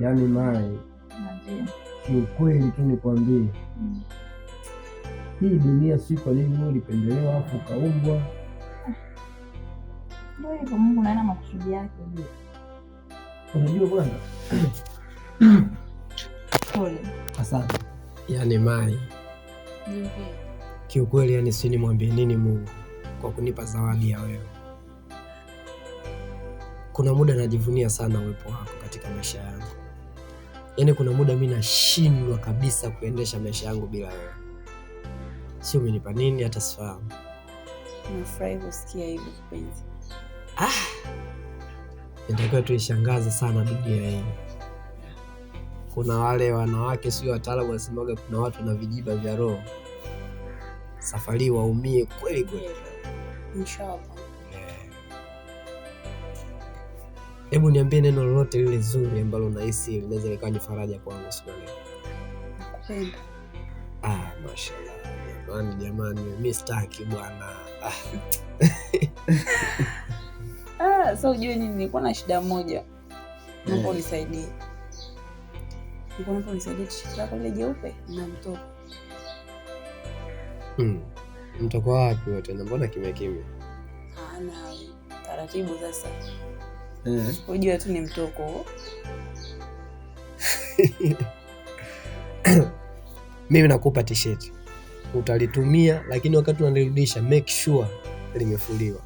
Yaani Mai, kiukweli tu nikwambie, hii dunia si kwa nini wewe ulipendelewa afu ukaumbwa. Ndio hivyo, Mungu anaona makusudi yake. Unajua bwana. Pole. Asante. Yaani Mai, kiukweli yani si nimwambie nini Mungu kwa kunipa zawadi ya wewe. Kuna muda najivunia sana uwepo wako katika maisha yangu. Yaani kuna muda mimi nashindwa kabisa kuendesha maisha yangu bila wewe. Si umenipa nini hata sifahamu. Nafurahi kusikia hivyo kipenzi. Nitakiwa tuishangaze sana dunia hii. Kuna wale wanawake sio wataalamu wanasemaga kuna watu na vijiba vya roho. Safari waumie kweli kweli. Inshallah. Hebu niambie neno lolote lile zuri ambalo unahisi linaweza likawa ni faraja kwangu siku leo. Nakupenda. Mashallah. Jamani, mimi sitaki bwana. So ujue nini, nilikuwa na shida moja. Naomba unisaidie. Naomba unisaidie tishati lako ile jeupe na mtoko. Mtoko wapi wote? Mbona kimya kimya? Na taratibu sasa. Ujue tu ni mtoko. Mimi nakupa t-shirt. Utalitumia lakini wakati unalirudisha make sure limefuliwa.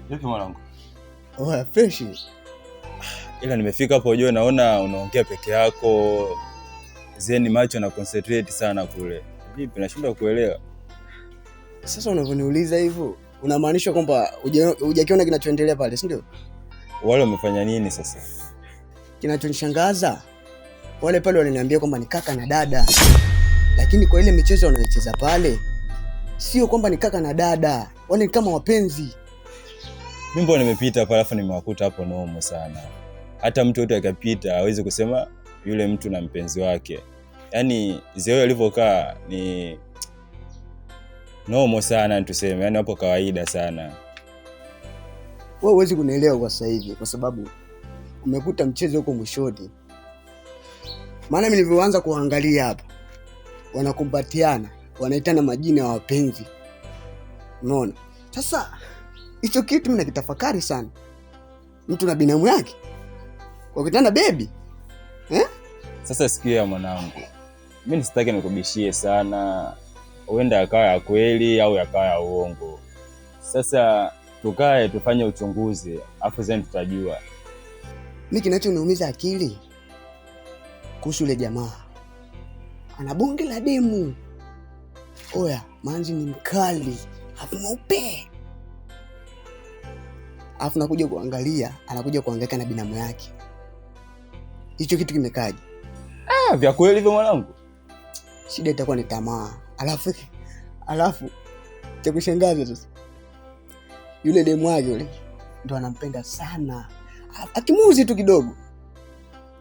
Vipi mwanangu? Fresh. Ila nimefika hapo ujue naona unaongea peke yako. Zeni macho na concentrate sana kule. Vipi nashindwa kuelewa. Sasa unavyoniuliza hivyo, unamaanisha kwamba hujakiona kinachoendelea pale, si ndio? Wale wamefanya nini sasa? Kinachonishangaza, wale pale waliniambia kwamba ni kaka na dada. Lakini kwa ile michezo wanayocheza pale, sio kwamba ni kaka na dada, wale ni kama wapenzi. Mimi nimepita pale alafu nimewakuta hapo nomo sana. Hata mtu yote akapita hawezi kusema yule mtu na mpenzi wake. Yaani zeo alivyokaa ni nomo sana tuseme, yaani hapo kawaida sana. Wewe huwezi kunielewa kwa sasa hivi kwa sababu umekuta mchezo huko mwishoni. Maana mimi nilivyoanza kuangalia hapa, wanakumbatiana, wanaitana majina ya wapenzi. Unaona? Sasa hicho kitu mimi nakitafakari sana. Mtu na binamu yake wakitana baby. Sasa sikia mwanangu. Mimi sitaki nikubishie sana. Huenda akawa ya kweli au yakawa ya uongo. Sasa tukae tufanye uchunguzi, afu zeni tutajua. Mimi kinachoniumiza akili kuhusu yule jamaa. Ana bonge la demu. Oya, manzi ni mkali, afu mweupe. Afu nakuja kuangalia, anakuja kuhangaika na binamu yake. Hicho kitu kimekaje? Vya kweli hivyo mwanangu. Shida itakuwa ni tamaa. Alafu cha kushangaza sasa. Yule demu wake yule ndo anampenda sana. Akimuuzi tu kidogo,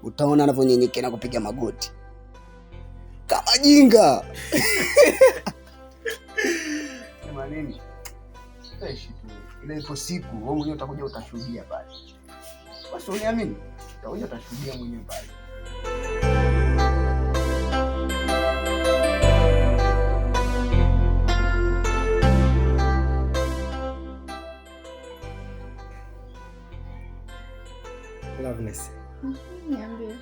utaona anavyonyenyekea na kupiga magoti. Kama jinga. Sema nini? Fresh tu. Ile ipo siku wewe mwenyewe utakuja utashuhudia pale. Basi uniamini? Utakuja utashuhudia mwenyewe pale. Loveness. Niambie.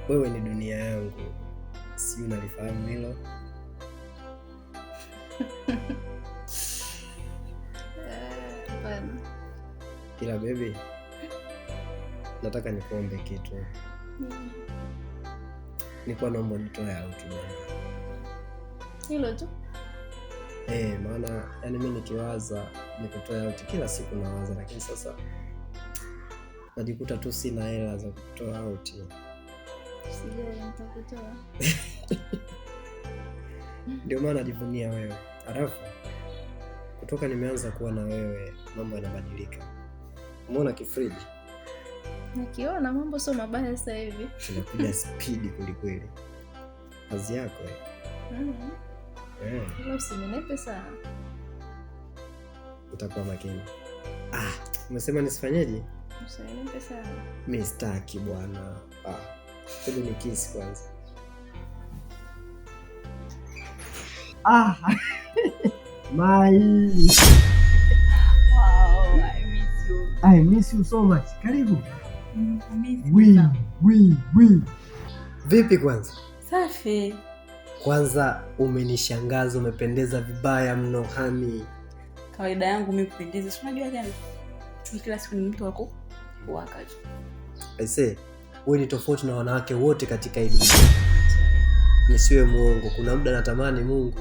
Wewe ni dunia yangu. Si unalifahamu hilo? Hapana. Ila baby, nataka nikuombe kitu. Nilikuwa naomba nitoe out bwana. Hilo tu? Maana yani mimi nikiwaza nikutoa out kila siku nawaza, lakini sasa najikuta tu sina hela za kutoa out. Sijui nitakutoa. Ndio maana najivunia wewe. Alafu kutoka nimeanza kuwa na wewe mambo yanabadilika. Umeona kifriji? Nakiona mambo sio mabaya sasa hivi. Tunapiga speed kulikweli. Kazi yako Ila usinenepe sana. Utakuwa makini. Umesema nisifanyeje? Usinenepe sana. Mimi sitaki bwana. Hebu ni kiss kwanza. My. Wow, I miss you. I miss you so much. Karibu. Vipi kwanza? Safi. Kwanza umenishangaza, umependeza vibaya mno hani. Kawaida yangu mimi kupendeza. Si unajua jana? Kila siku ni mtu wako wakaje. I say, wewe ni tofauti na wanawake wote katika hii dunia. Nisiwe muongo, kuna muda natamani Mungu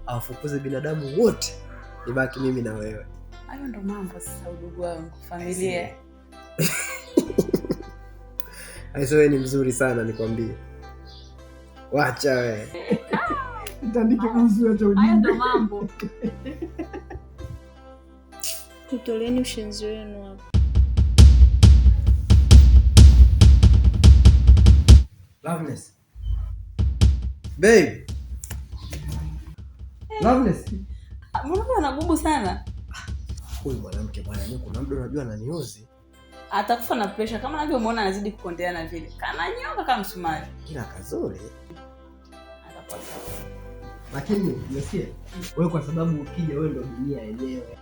awafukuze binadamu wote, nibaki mimi na wewe. Hayo ndo mambo sasa, udugu wangu, familia. Aiso, wewe ni mzuri sana nikwambie. Wacha wewe. Nitandike kuhusu acha ujinga. Hayo ndo mambo. Nitoleni ushenzi wenu hapa. Loveness. Babe. Loveness. Mbona unagubu sana? Huyu mwanamke bwana, mimi kuna mtu unajua ananiozi. Atakufa na pressure kama unavyomuona anazidi kukondeana vile. Kananyonga kama msumari. Kila kazuri. Atapata. Lakini umesikia? Wewe kwa sababu ukija wewe ndo dunia yenyewe.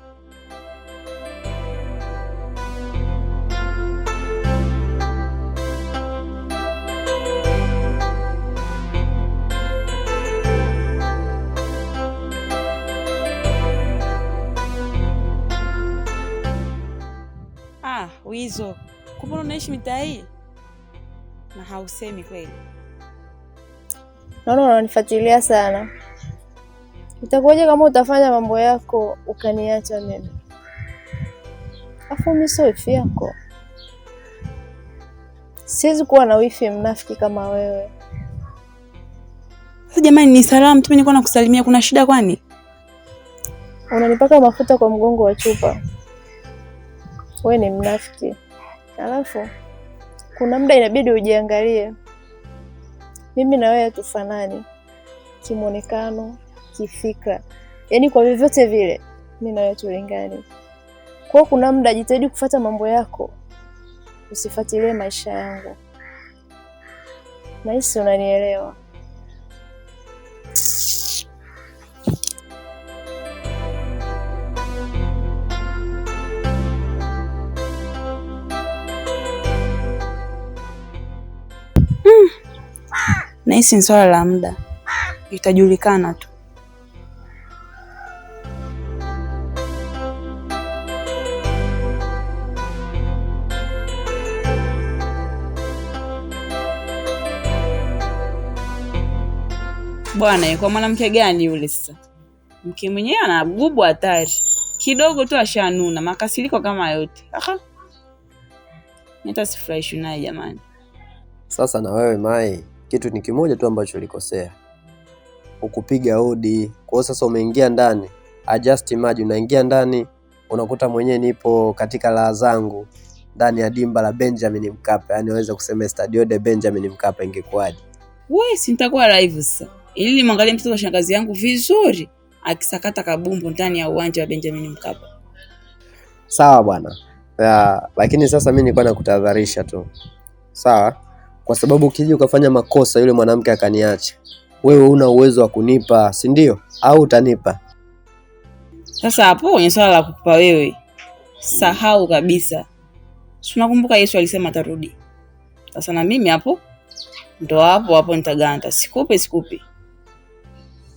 Wizo, kumbe unaishi mitaa hii? Na hausemi kweli. Naona unanifuatilia sana. Itakuwaje kama utafanya mambo yako ukaniacha mimi? Afu mimi sio wifi yako. Siwezi kuwa na wifi mnafiki kama wewe. Sasa jamani, ni salamu tu, mimi niko nakusalimia, kuna shida kwani? Unanipaka mafuta kwa mgongo wa chupa. Wewe ni mnafiki. Alafu kuna muda inabidi ujiangalie. Mimi na wewe hatufanani kimuonekano, kifikra. Yaani kwa vyovyote vile mimi na wewe tulingani. Kwa hiyo kuna muda jitahidi kufuata mambo yako. Usifuatilie maisha yangu. Nahisi unanielewa. Nahisi ni swala la muda. Itajulikana tu. Bwana, kwa mwanamke gani yule sasa? Mke mwenyewe anagubu hatari. Kidogo tu ashanuna, makasiriko kama yote. Nita sifurahishi naye jamani. Sasa na wewe Mai, kitu ni kimoja tu ambacho ulikosea. Ukupiga hodi. Kwa hiyo sasa umeingia ndani. Just imagine unaingia ndani unakuta mwenyewe nipo katika raha zangu ndani ya dimba la Benjamin Mkapa. Yaani waweza kusema Stadio de Benjamin Mkapa ingekuwaje? Wewe si nitakuwa live sasa. Ili nimwangalie mtoto wa shangazi yangu vizuri akisakata kabumbu ndani ya uwanja wa Benjamin Mkapa. Sawa bwana. Lakini sasa mimi nilikuwa nakutahadharisha tu. Sawa? Kwa sababu ukija ukafanya makosa yule mwanamke akaniacha, wewe una uwezo wa kunipa, si ndio? Au utanipa? Sasa hapo kwenye swala la kukupa wewe, sahau kabisa. Si unakumbuka Yesu alisema atarudi. Sasa na mimi hapo ndo hapo nitaganda. Sikupe.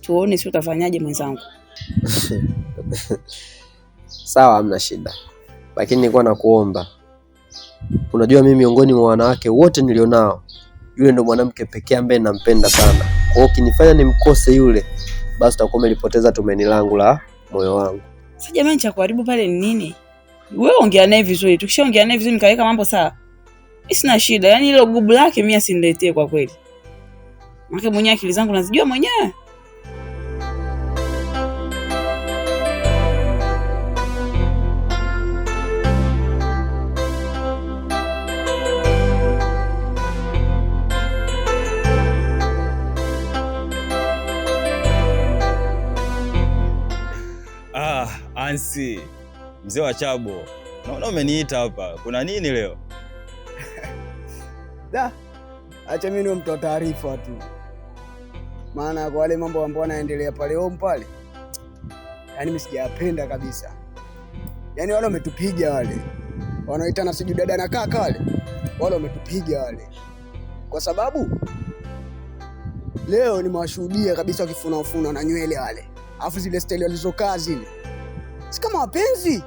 Tuone si utafanyaje mwenzangu. Sawa, hamna shida. Lakini nilikuwa nakuomba. Unajua mimi miongoni mwa wanawake wote nilionao, yule ndo mwanamke pekee ambaye nampenda sana. Kwa hiyo ukinifanya nimkose yule, basi utakuwa umelipoteza tumaini langu la moyo wangu. Sasa jamani, cha kuharibu pale ni nini? Wewe ongea naye vizuri. Tukishaongea naye vizuri nikaweka mambo sawa. Sina shida. Yaani ile gubu lake mimi asiniletee kwa kweli. Maana mwenyewe akili zangu nazijua mwenyewe. Chance, mzee wa Chabo. Naona umeniita hapa. Kuna nini leo? Acha mimi ni mtu wa taarifa tu. Maana kwa wale mambo ambayo yanaendelea pale home pale, yaani mimi sijapenda kabisa. Yaani wale wametupiga wale. Wanaoitana siju dada na kaka wale. Wale wametupiga wale. Kwa sababu leo nimewashuhudia kabisa wakifuna na nywele wale. Alafu zile style walizokaa zile, si kama wapenzi.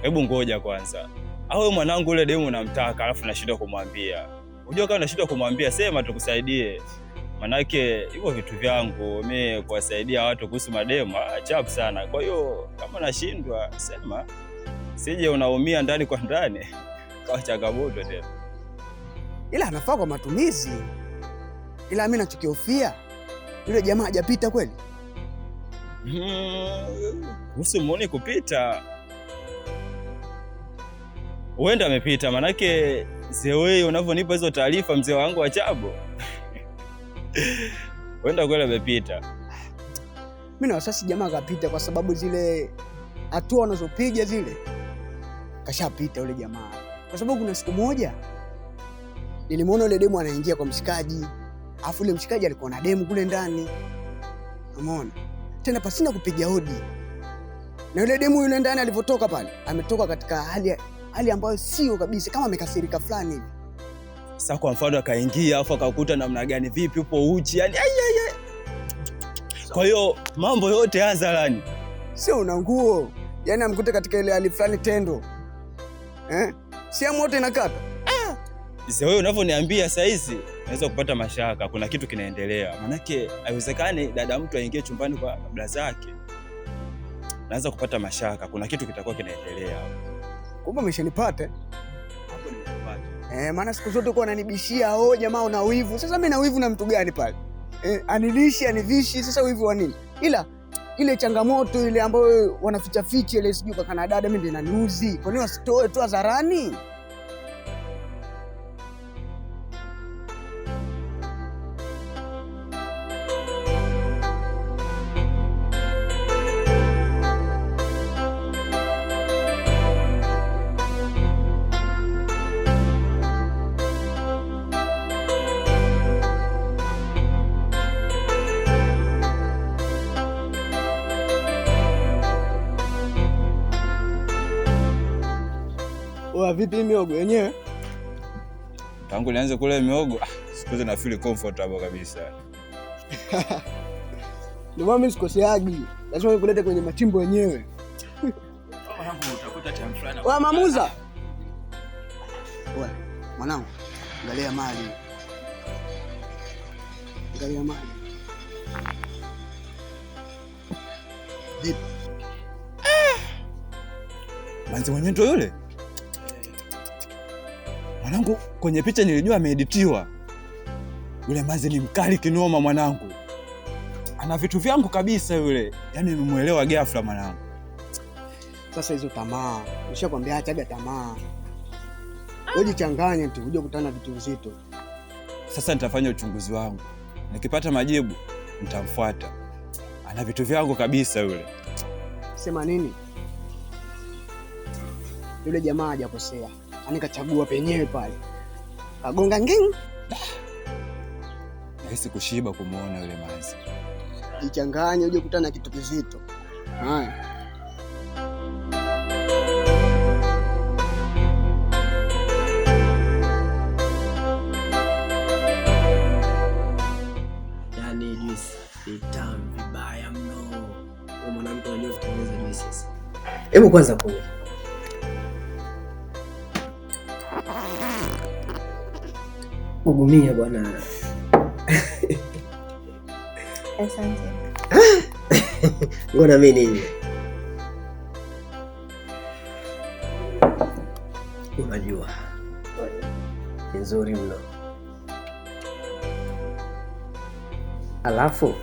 Hebu ngoja kwanza. Au mwanangu ule demu namtaka alafu nashindwa kumwambia. Unajua kama nashindwa kumwambia, sema tukusaidie. Manake hivyo vitu vyangu mimi kuwasaidia watu kuhusu mademu chapu sana. Kwa hiyo kama nashindwa sema, sije unaumia ndani kwa ndani kwa changamoto tena. Ila anafaa kwa matumizi. Ila mimi nachokihofia yule jamaa hajapita kweli. Usimuone kupita. Uenda amepita, manake zewe unavyonipa hizo taarifa mzee wangu wa Chabo. Uenda kweli amepita. Mimi na wasasi jamaa kapita kwa sababu zile hatua wanazopiga zile kashapita yule jamaa. Kwa sababu kuna siku moja nilimwona yule demu anaingia kwa mshikaji. Afu yule mshikaji alikuwa na demu kule ndani. Umeona? Tena pasina kupiga hodi. Na yule demu yule ndani alipotoka pale, ametoka katika hali ambayo sio kabisa, kama amekasirika fulani hivi. Sasa kwa mfano akaingia afu akakuta namna gani, vipi upo uchi, yani Kwa hiyo mambo yote hadharani. Sio una nguo. Yaani amkuta katika ile hali fulani tendo. Si moto inakata. Sasa wewe unavyoniambia saa hizi naweza kupata mashaka, kuna kitu kinaendelea. Manake haiwezekani dada mtu aingie chumbani kwa kabla zake. Naanza kupata mashaka, kuna kitu kitakuwa kinaendelea. Kumbe umeshanipata? Hapo nimepata. Maana siku zote uko unanibishia, jamaa una wivu. Sasa mimi na wivu na mtu gani pale? Anilishi, anivishi, sasa wivu wa nini? Ila ile changamoto ile ambayo wanaficha ficha ile sijui kwa Kanada mimi ndio inaniuzi. Kwa nini wasitoe tu hadharani? Vipi miogo yenyewe? Tangu nianze kula miogo, siku hizi na feel comfortable kabisa. Ndio maana mimi sikoseagi. Lazima nikulete kwenye machimbo yenyewe. Mwanangu utakuta time fulani. Wewe mamuza. Wewe, mwanangu, angalia mali. Angalia mali. Vipi? Manzi mwenyewe ndio yule? Mwanangu, kwenye picha nilijua ameeditiwa. Yule Manzi ni mkali kinoma mwanangu. Ana vitu vyangu kabisa yule. Yaani nimemuelewa ghafla mwanangu. Sasa hizo tamaa. Nishakwambia acha tamaa. Wewe jichanganye tu, uje kukutana vitu vizito. Sasa nitafanya uchunguzi wangu. Nikipata majibu, nitamfuata. Ana vitu vyangu kabisa yule. Sema nini? Yule jamaa hajakosea. Anikachagua penyewe pale. Kagonga nging. Nahisi kushiba kumuona yule Manzi. Jichanganye uje kukutana kitu kizito. Haya. Yaani juice ni tamu vibaya mno. Wewe mwanamke unajua kutengeneza juice sasa. Hebu kwanza kunywa. Ugumia bwana. Asante. Ngona mimi nini? Unajua. Ni nzuri mno. Alafu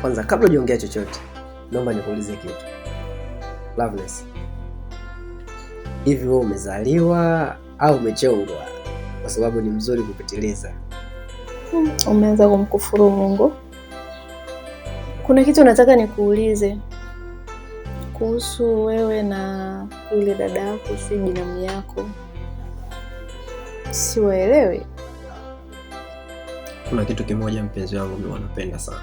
kwanza kabla hujaongea chochote, naomba nikuulize kitu. Loveness. Hivi wewe umezaliwa au umechongwa? Kwa sababu ni mzuri kupitiliza. Umeanza kumkufuru Mungu. Kuna kitu nataka nikuulize. kuhusu wewe na yule dada yako, si binamu yako, siwaelewi. Kuna kitu kimoja mpenzi wangu mimi wanapenda sana.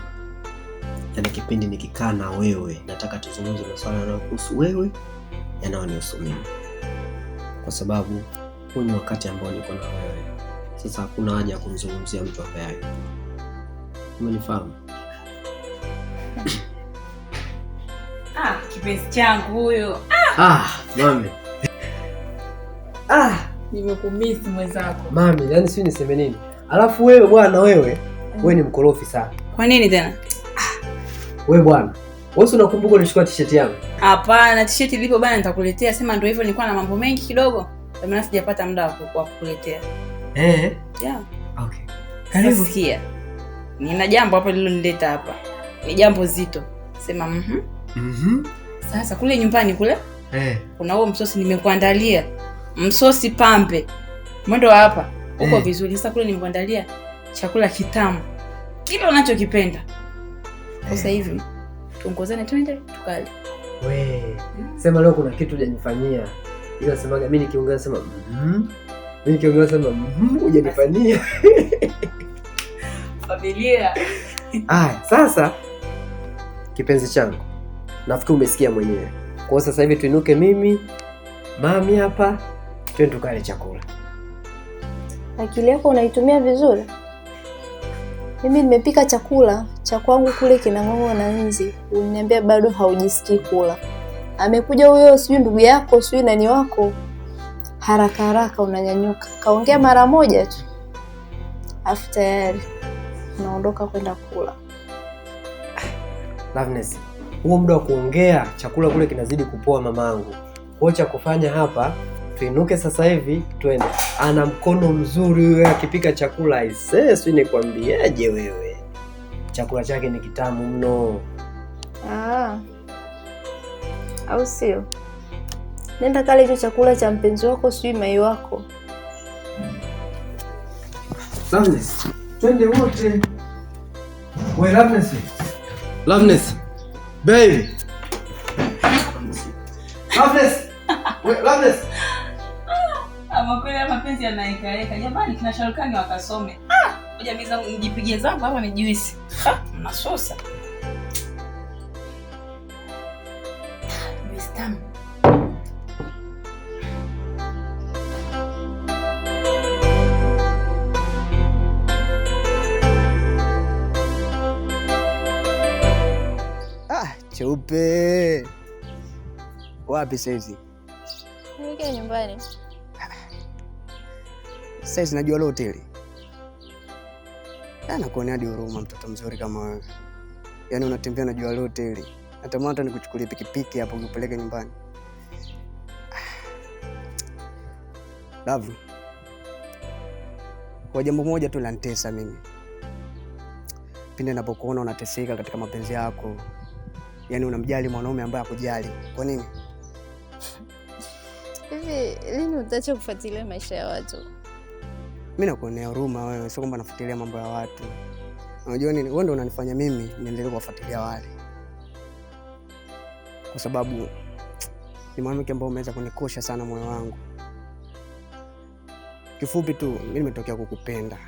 Yaani kipindi nikikaa na wewe nataka tuzungumze masuala yanayohusu wewe yanayonihusu mimi. Kwa sababu huu ni wakati ambao niko na wewe. Sasa hakuna haja ya kumzungumzia mtu ambaye hayupo. Umenifahamu? Kipenzi changu huyo. Mami. Nimekumisi mwenzako. Mami, yani si niseme nini? Alafu wewe bwana wewe ni mkorofi sana. Kwa nini tena? Wewe bwana, wewe unakumbuka ulishika t-shirt yangu? Hapana, t-shirt ilipo bana nitakuletea. Sema ndio hivyo, nilikuwa na mambo mengi kidogo. Ndio maana sijapata muda wa kukuletea. Yeah. Okay. Karibu. Sikia. Nina jambo hapa lililonileta hapa. Ni jambo zito. Sema Sasa kule nyumbani kule kuna huo msosi nimekuandalia. Msosi pambe. Mwendo hapa. Uko vizuri. Sasa kule nimekuandalia chakula kitamu. Kile unachokipenda. Sasa hivi tuongozane twende tukale. Sema leo kuna kitu hujanifanyia. Ila semaga mimi nikiongea sema Mimi nikiongea sema hujanifanyia. Familia. Sasa kipenzi changu. Nafikiri umesikia mwenyewe. Kwa sasa hivi tuinuke mimi, mami hapa, twende tukale chakula. Akili yako unaitumia vizuri. Mimi nimepika chakula cha kwangu kule kinang'ong'o na nzi. Unaniambia bado haujisikii kula. Amekuja huyo sijui ndugu yako, sijui nani wako. Haraka unanyanyuka. Kaongea mara moja tu. Afu tayari unaondoka kwenda kula. Loveness, huo muda wa kuongea chakula kule kinazidi kupoa mamangu. Kwa cha kufanya hapa, tuinuke sasa hivi twende. Ana mkono mzuri wewe akipika chakula isesi nikwambieje wewe. Chakula chake ni kitamu mno. Au sio? Nenda kale hicho chakula cha mpenzi wako sijui mai wako. Loveness, twende wote. Wewe Loveness. Baby. Loveness. Kweli mapenzi yanaikaeka. Jamani kina Sharukani wakasome. Ngoja mimi zangu nijipigie zangu hapa ni juice. Nasosa. Wisdom. Cheupe. Wapi saizi? Nilikuwa nyumbani. Saizi najua hoteli. Nakuonea hadi huruma mtoto mzuri kama wewe. Yaani unatembea na jua hoteli. Natamani hata nikuchukulie pikipiki hapo ukupeleke nyumbani. Love. Kwa jambo moja tu lanitesa mimi. Pindi ninapokuona unateseka katika mapenzi yako. Yaani unamjali mwanaume ambaye hakujali. Kwa nini? Hivi lini utaacha kufuatilia maisha ya watu? Mimi nakuonea huruma wewe, sio kwamba nafuatilia mambo ya watu. Unajua nini? Wewe ndio unanifanya mimi niendelee kuwafuatilia wale. Kwa sababu ni mwanamke ambaye umeweza kunikosha sana moyo wangu. Kifupi tu mimi nimetokea kukupenda.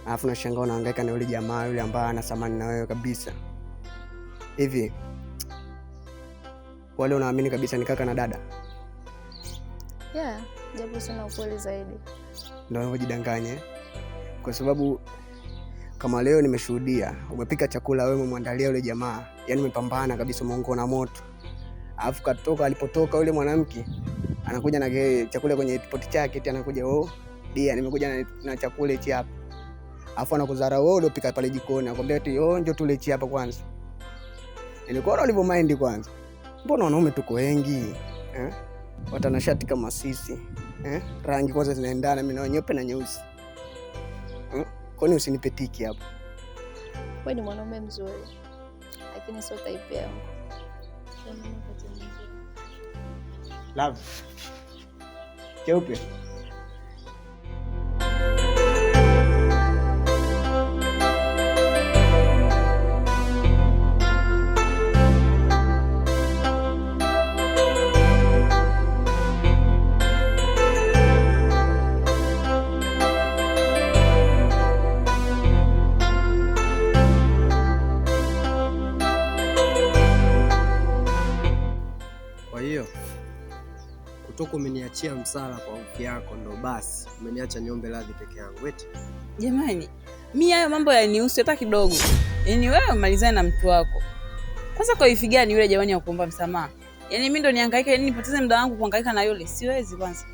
Alafu nashangaa unahangaika na yule jamaa yule ambaye ana thamani na wewe kabisa. Hivi wale unaamini kabisa ni kaka na dada? Japo sana ukweli zaidi. Ndio unavyojidanganya. Kwa sababu kama leo nimeshuhudia umepika chakula wewe umemwandalia yule jamaa. Yaani umepambana kabisa umeongoa na moto. Alafu katoka alipotoka yule mwanamke anakuja na chakula kwenye poti chake eti anakuja dia nimekuja na chakula hichi hapa. Alafu anakudharau wewe uliopika pale jikoni akwambia eti njoo tule hichi hapa kwanza. Nilikuwa ulivyo mind kwanza. Mbona wanaume tuko wengi? Watanashati kama sisi. Rangi kwanza zinaendana mimi na nyeupe na nyeusi. Kwa nini usinipetiki hapo? Wewe ni mwanaume mzuri. Lakini sio type yangu. Love. Cheupe. kutoka umeniachia msala kwa hofu yako, ndo basi umeniacha niombe radhi peke yangu eti. Jamani, mimi hayo mambo yanihusu hata kidogo. Yaani wewe malizane na mtu wako. Kwanza kwa hivi gani yule jamani wa kuomba msamaha? Yaani mimi ndo nihangaike, yaani nipoteze muda wangu kuhangaika na yule? Siwezi kwanza.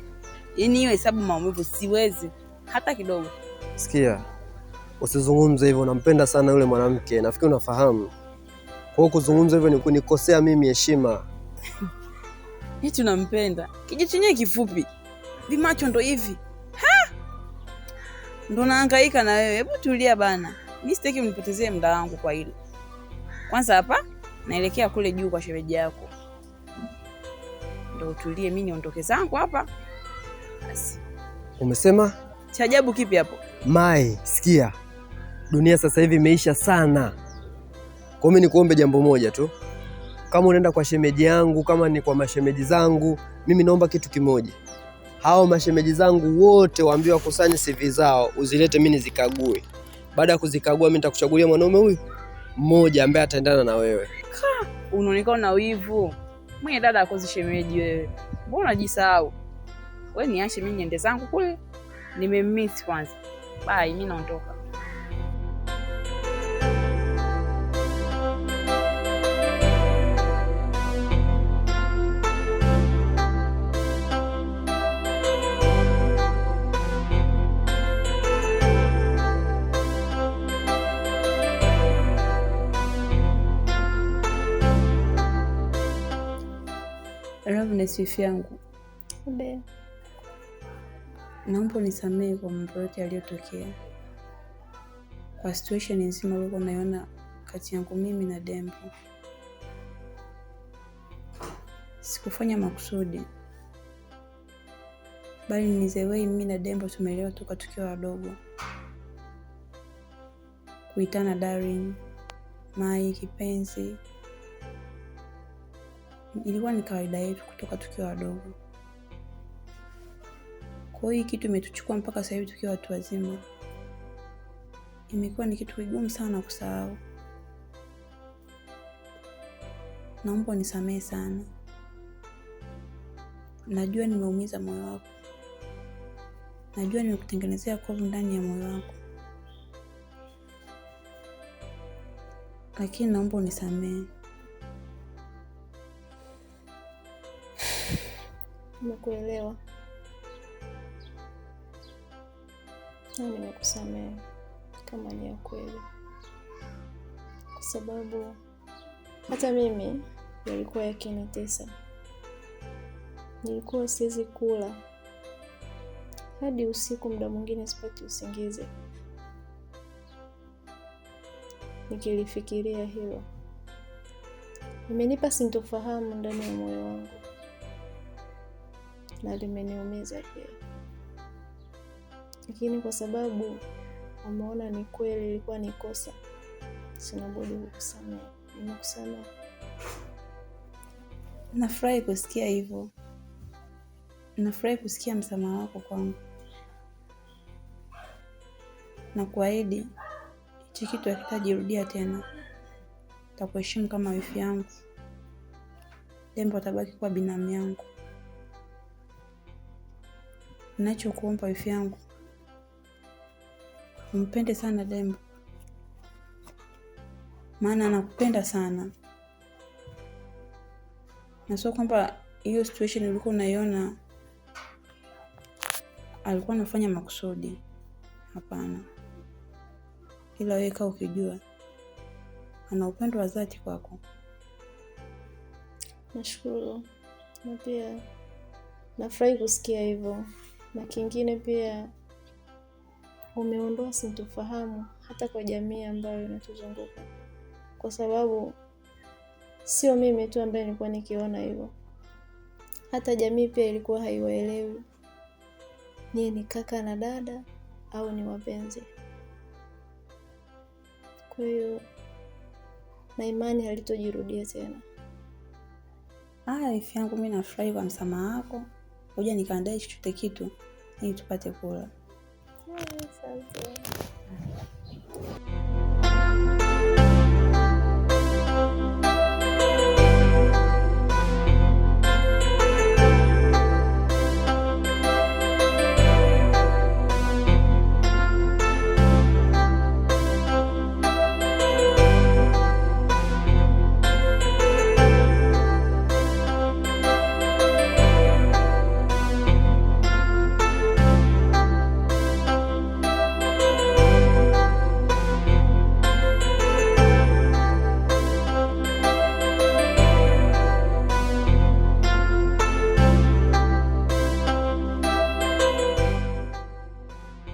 Yaani hiyo hesabu maumivu siwezi hata kidogo. Sikia, usizungumze hivyo, nampenda sana yule mwanamke, nafikiri unafahamu. Kwa hiyo kuzungumza hivyo ni kunikosea mimi heshima. Eti unampenda? Kijicho chenyewe kifupi. Vimacho ndo hivi. Ha! Ndo nahangaika na wewe. Hebu tulia bana. Mimi sitaki mnipotezee muda wangu kwa hilo. Kwanza hapa naelekea kule juu kwa shemeji yako. Ndo utulie, mimi niondoke zangu hapa. Basi. Umesema? Cha ajabu kipi hapo? Mai, sikia. Dunia sasa hivi imeisha sana. Kwa mimi nikuombe jambo moja tu. Kama unaenda kwa shemeji yangu, kama ni kwa mashemeji zangu, mimi naomba kitu kimoja. Hao mashemeji zangu wote waambiwa kusanye CV zao, uzilete mimi nizikague. Baada ya kuzikagua mimi nitakuchagulia mwanaume huyu mmoja ambaye ataendana na wewe. Unaonekana na wivu. Mwenye dada akozi shemeji wewe. Mbona unajisahau? Wewe niache mimi niende zangu kule. Nimemiss kwanza. Bye, mimi naondoka. Loveness wifi yangu. Ndio. Naomba unisamehe kwa mambo yote yaliyotokea. Kwa situation nzima ulikuwa unaiona kati yangu mimi na Dembo. Sikufanya makusudi. Bali ni the way mimi na Dembo tumeelewa toka tukiwa wadogo. Kuitana darling, mai, kipenzi. Ilikuwa ni kawaida yetu kutoka tukiwa wadogo. Kwa hiyo kitu imetuchukua mpaka sasa hivi tukiwa watu wazima. Imekuwa ni kitu kigumu sana kusahau. Naomba unisamehe sana. Najua nimeumiza moyo wako. Najua nimekutengenezea kovu ndani ya moyo wako. Lakini naomba unisamehe. Nimekuelewa. Na nimekusamehe kama ni ya kweli. Kwa sababu hata mimi yalikuwa yakinitesa. Nilikuwa siwezi kula hadi usiku, muda mwingine sipati usingizi nikilifikiria hilo. Imenipa sintofahamu ndani ya moyo wangu na limeniumiza pia. Lakini kwa sababu umeona ni kweli ilikuwa ni kosa, sina budi kukusamehe. Nimekusamehe. Nafurahi kusikia hivyo. Nafurahi kusikia msamaha wako kwangu. Na kuahidi hichi kitu hakitajirudia tena. Nitakuheshimu kama wifi yangu. Dembo atabaki kuwa binamu yangu. Ninachokuomba wifi yangu, umpende sana Dembo. Maana anakupenda sana. Na sio kwamba hiyo situation ulikuwa unaiona alikuwa anafanya makusudi. Hapana. Ila wewe kaa ukijua ana upendo wa dhati kwako. Nashukuru. Na pia nafurahi kusikia hivyo. Na kingine pia umeondoa sintofahamu hata kwa jamii ambayo inatuzunguka. Kwa sababu sio mimi tu ambaye nilikuwa nikiona hivyo. Hata jamii pia ilikuwa haiwaelewi ni kaka na dada au ni wapenzi. Kwa hiyo na imani halitojirudia tena. Wifi yangu, mimi nafurahi kwa msamaha wako. Ngoja nikaandae chochote kitu ili tupate kula. Asante.